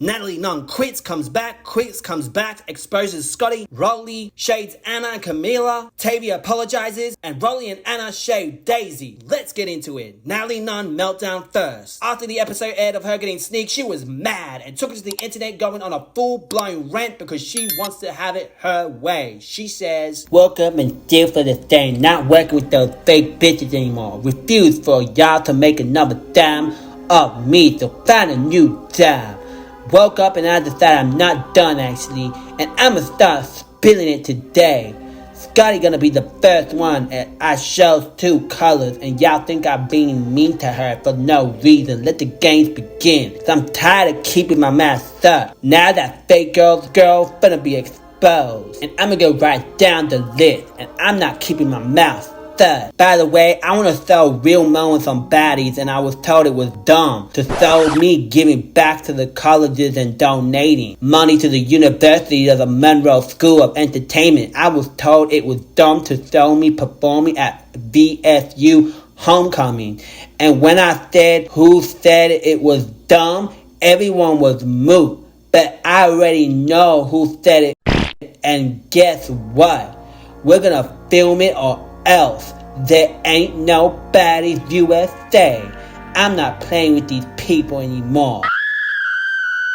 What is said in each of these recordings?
Natalie Nunn quits, comes back, exposes Scotty. Rollie shades Ahnah and Camilla. Tavii apologizes, and Rollie and Ahnah shade Daisy. Let's get into it. Natalie Nunn meltdown first. After the episode aired of her getting sneaked, she was mad and took it to the internet going on a full-blown rant because she wants to have it her way. She says, "Woke up and deal for this thing, not working with those fake bitches anymore. Refuse for y'all to make another dime of me, so find a new job. Woke up and I decided I'm not done actually, and I'ma start spilling it today. Scotty gonna be the first one, and I shows two colors, and y'all think I'm being mean to her for no reason. Let the games begin, 'cause I'm tired of keeping my mouth shut. Now that fake girl's finna be exposed, and I'ma go right down the list, and I'm not keeping my mouth shut. By the way, I want to throw real moments on baddies, and I was told it was dumb to throw me giving back to the colleges and donating money to the University of the Monroe School of Entertainment. I was told it was dumb to throw me performing at VSU homecoming, and when I said who said it was dumb, everyone was moot. But I already know who said it, and guess what? We're gonna film it or else. There ain't no baddies USA. I'm not playing with these people anymore."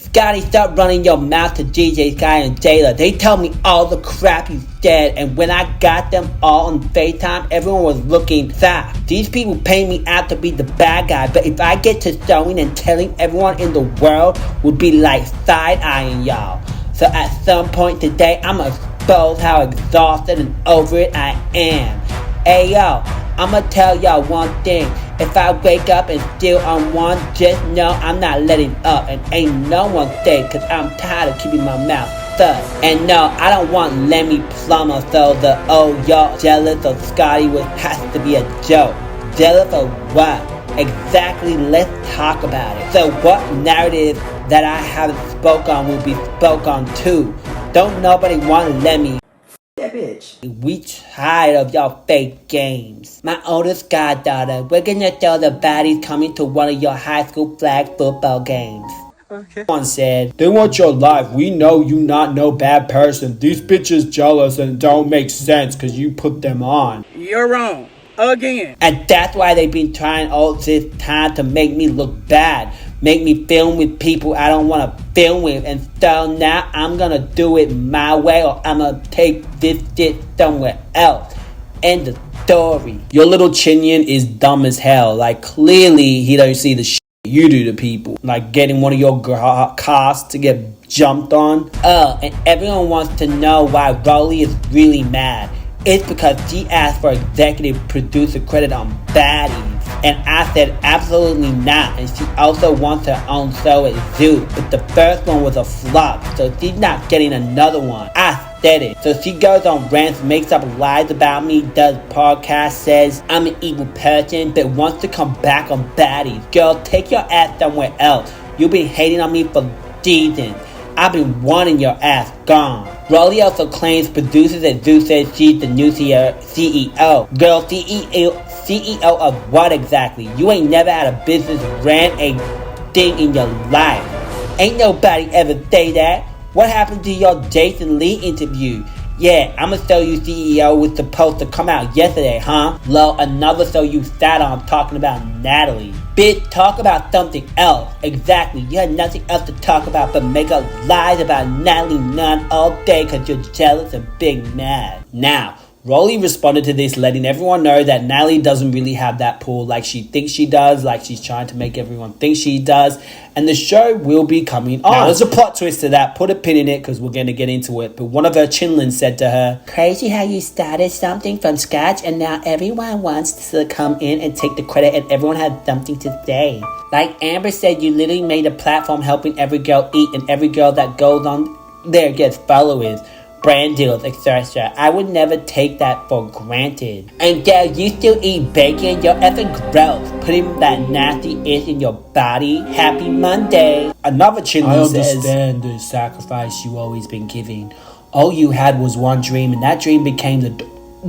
Scotty, stop running your mouth to DJ Sky and Jayla. They tell me all the crap you said, and when I got them all on FaceTime, everyone was looking sad. These people pay me out to be the bad guy, but if I get to showing and telling everyone in the world, would be like side-eyeing y'all. So at some point today, I'ma expose how exhausted and over it I am. Hey yo, I'ma tell y'all one thing. If I wake up and still on one, just know I'm not letting up, and ain't no one safe, 'cause I'm tired of keeping my mouth shut. And no, I don't want Lemmy Plumber, so the y'all jealous of Scotty has to be a joke. Jealous of what? Exactly, let's talk about it. So what narrative that I haven't spoke on will be spoke on too? Don't nobody want Lemmy. That bitch. We tired of y'all fake games. My oldest goddaughter, we're gonna tell the baddies coming to one of your high school flag football games. Okay. One said, "They want your life. We know you not no bad person. These bitches jealous and don't make sense because you put them on." You're wrong. Again. And that's why they've been trying all this time to make me look bad. Make me film with people I don't want to film with. And so now I'm going to do it my way, or I'm going to take this shit somewhere else. End of story. Your little Chinyan is dumb as hell. Like, clearly he don't see the shit you do to people. Like getting one of your cars to get jumped on. And everyone wants to know why Rollie is really mad. It's because she asked for executive producer credit on baddies. And I said absolutely not. And she also wants her own show at Zeus. But the first one was a flop, so she's not getting another one. I said it. So she goes on rants, makes up lies about me, does podcasts, says I'm an evil person, but wants to come back on baddies. Girl, take your ass somewhere else. You've been hating on me for seasons. I've been wanting your ass gone. Rollie also claims producers at Zeus says she's the new CEO. Girl, CEO of what exactly? You ain't never had a business ran a thing in your life. Ain't nobody ever say that. What happened to your Jason Lee interview? Yeah, I'ma show you CEO was supposed to come out yesterday, huh? Lol, another show you sat on talking about Natalie. Bitch, talk about something else. Exactly, you had nothing else to talk about but make up lies about Natalie Nunn all day cause you're jealous and big mad. Now, Rollie responded to this, letting everyone know that Natalie doesn't really have that pull like she thinks she does, like she's trying to make everyone think she does, and the show will be coming on. Now, there's a plot twist to that. Put a pin in it because we're going to get into it. But one of her chinlins said to her, "Crazy how you started something from scratch and now everyone wants to come in and take the credit and everyone has something to say. Like Amber said, you literally made a platform helping every girl eat, and every girl that goes on there gets followers, brand deals, etc. I would never take that for granted. And girl, you still eat bacon? You're effing gross. Putting that nasty itch in your body. Happy Monday." Another chinlin says, "I understand the sacrifice you always been giving. All you had was one dream, and that dream became the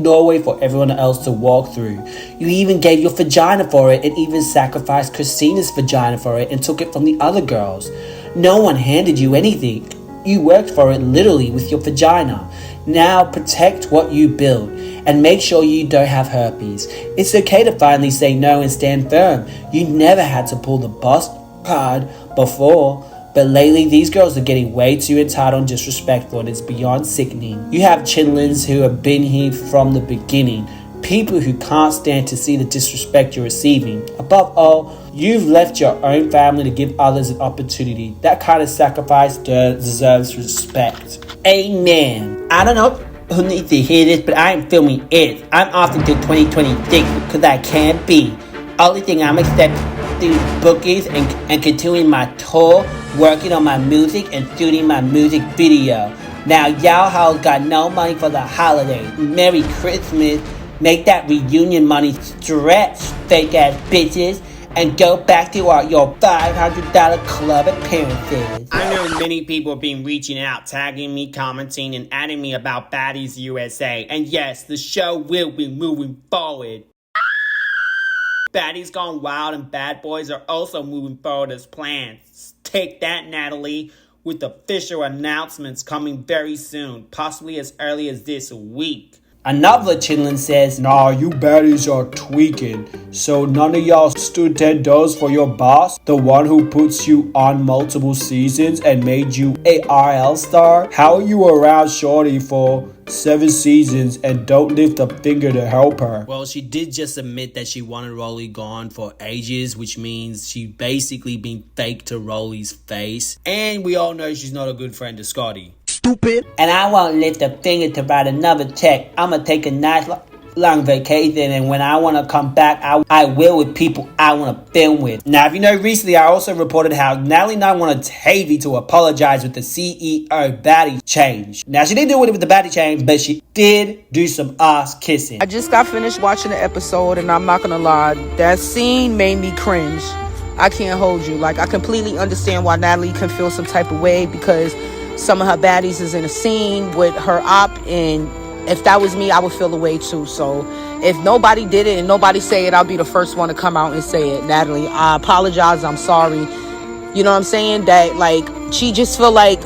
doorway for everyone else to walk through. You even gave your vagina for it, and even sacrificed Christina's vagina for it and took it from the other girls. No one handed you anything. You worked for it literally with your vagina. Now protect what you build and make sure you don't have herpes. It's okay to finally say no and stand firm. You never had to pull the boss card before, but lately these girls are getting way too entitled and disrespectful, and it's beyond sickening. You have chinlins who have been here from the beginning. People who can't stand to see the disrespect you're receiving. Above all, you've left your own family to give others an opportunity. That kind of sacrifice deserves respect. Amen. I don't know who needs to hear this, but I am filming it. I'm off until 2026 because I can't be. Only thing I'm accepting bookies and continuing my tour, working on my music and shooting my music video. Now y'all hoes got no money for the holidays. Merry Christmas. Make that reunion money stretch, fake ass bitches, and go back to your $500 club appearances. I know many people have been reaching out, tagging me, commenting, and adding me about Baddies USA. And yes, the show will be moving forward. Baddies Gone Wild and Bad Boys are also moving forward as planned. Take that, Natalie, with official announcements coming very soon, possibly as early as this week. Another chinlin says, "Nah, you baddies are tweaking. So none of y'all stood $10 for your boss? The one who puts you on multiple seasons and made you a RL star? How are you around shorty for 7 seasons and don't lift a finger to help her?" Well, she did just admit that she wanted Rollie gone for ages, which means she basically been fake to Rollie's face. And we all know she's not a good friend to Scotty. Stupid. And I won't lift a finger to write another check. I'm gonna take a nice long vacation, and when I want to come back, I will with people I want to film with. Now, if you know, recently I also reported how Natalie Nunn wanted tavii to apologize with the CEO baddie change. Now, she didn't do it with the baddie change, but she did do some ass kissing. I just got finished watching the episode, and I'm not gonna lie, that scene made me cringe. I can't hold you. Like, I completely understand why Natalie can feel some type of way, because some of her baddies is in a scene with her op, and if that was me, I would feel the way too. So if nobody did it and nobody say it, I'll be the first one to come out and say it. Natalie, I apologize. I'm sorry. You know what I'm saying? That, like, she just feel like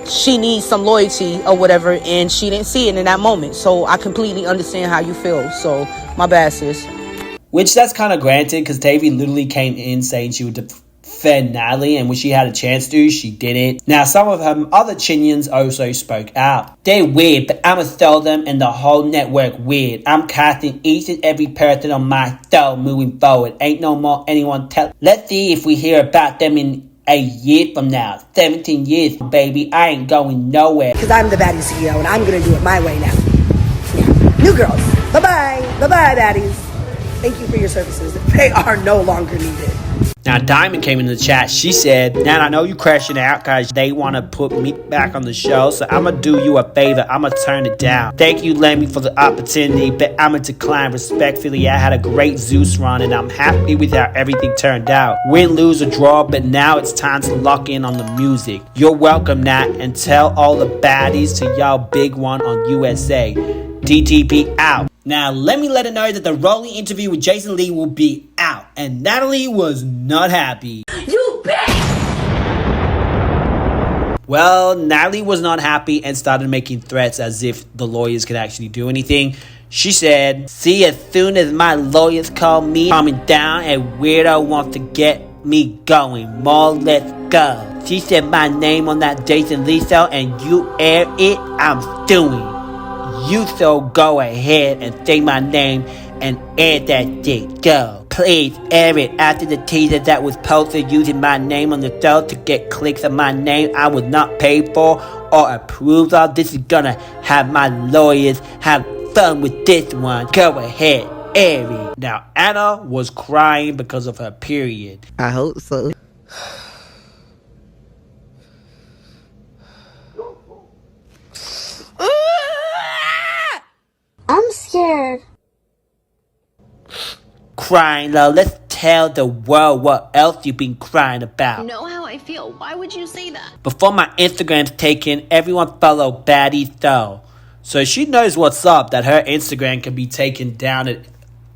she needs some loyalty or whatever, and she didn't see it in that moment. So I completely understand how you feel. So my bad, sis. Which that's kind of granted, because tavii literally came in saying she would defend Natalie, and when she had a chance to, she didn't. Now, some of her other chinions also spoke out. They're weird, but I'ma throw them and the whole network weird. I'm casting each and every person on my show moving forward. Ain't no more anyone tell. Let's see if we hear about them in a year from now. 17 years, baby. I ain't going nowhere. Because I'm the baddie CEO, and I'm gonna do it my way now. Yeah. New girls. Bye-bye. Bye-bye, baddies. Thank you for your services. They are no longer needed. Now, Diamond came in the chat. She said, "Now, I know you crashing out because they want to put me back on the show, so I'm going to do you a favor. I'm going to turn it down. Thank you, Lemmy, for the opportunity, but I'm going to decline respectfully. I had a great Zeus run, and I'm happy with how everything turned out. Win, lose, or draw, but now it's time to lock in on the music. You're welcome, Nat, and tell all the baddies to y'all big one on USA. DTP out." Now, let me let her know that the Rollie interview with Jason Lee will be out, and Natalie was not happy. You bitch! Well, Natalie was not happy and started making threats as if the lawyers could actually do anything. She said, "See, as soon as my lawyers call me, coming down, a weirdo wants to get me going. More, let's go." She said my name on that Jason Lee show, and you air it, I'm suing. You so go ahead and say my name and air that shit. Go. Please air it after the teaser that was posted using my name on the show to get clicks on my name I was not paid for or approved of. This is gonna have my lawyers have fun with this one. Go ahead, air it. Now, Ahnah was crying because of her period. I hope so. I'm scared. Crying, though. Let's tell the world what else you've been crying about. You know how I feel. Why would you say that? Before my Instagram's taken, everyone follow Baddie Though. So she knows what's up, that her Instagram can be taken down at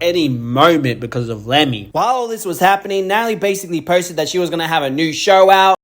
any moment because of Lemmy. While all this was happening, Natalie basically posted that she was going to have a new show out.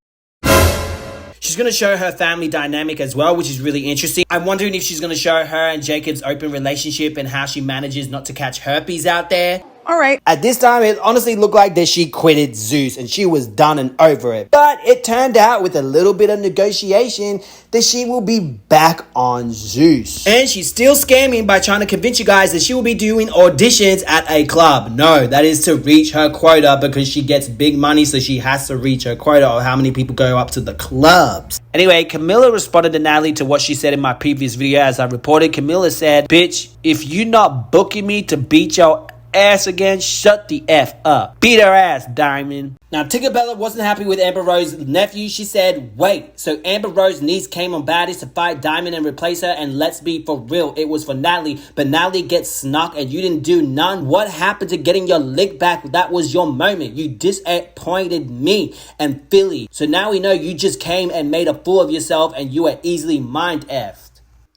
she's going to show her family dynamic as well, which is really interesting. I'm wondering if she's going to show her and Jacob's open relationship and how she manages not to catch herpes out there. All right. At this time, it honestly looked like that she quitted Zeus and she was done and over it. But it turned out with a little bit of negotiation that she will be back on Zeus. And she's still scamming by trying to convince you guys that she will be doing auditions at a club. No, that is to reach her quota because she gets big money, so she has to reach her quota of how many people go up to the clubs. Anyway, Camilla responded to Natalie to what she said in my previous video. As I reported, Camilla said, "Bitch, if you not booking me to beat your ass again, shut the F up. Beat her ass, Diamond." Now, Tinkabell wasn't happy with Amber Rose's nephew. She said, "Wait, so Amber Rose's niece came on Baddies to fight Diamond and replace her, and let's be for real, it was for Natalie, but Natalie gets snuck and you didn't do none? What happened to getting your lick back? That was your moment. You disappointed me and Philly. So now we know you just came and made a fool of yourself and you are easily mind-effed."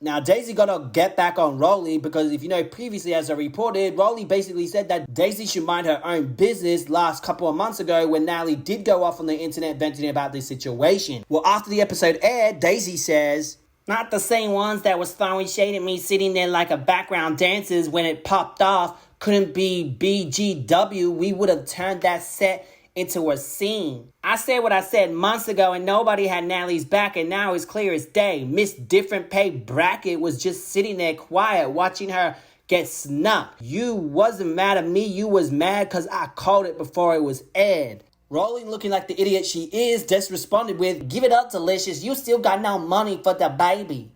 Now, Daisy got to get back on Rollie because if you know previously, as I reported, Rollie basically said that Daisy should mind her own business last couple of months ago when Natalie did go off on the internet venting about this situation. Well, after the episode aired, Daisy says, "Not the same ones that was throwing shade at me sitting there like a background dancers when it popped off couldn't be BGW. We would have turned that set into a scene. I said what I said months ago and nobody had Natalie's back, and now it's clear as day. Miss Different Pay Bracket was just sitting there quiet watching her get snubbed. You wasn't mad at me, you was mad because I called it before it was aired." Rollie, looking like the idiot she is, just responded with, "Give it up, Delicious. You still got no money for the baby."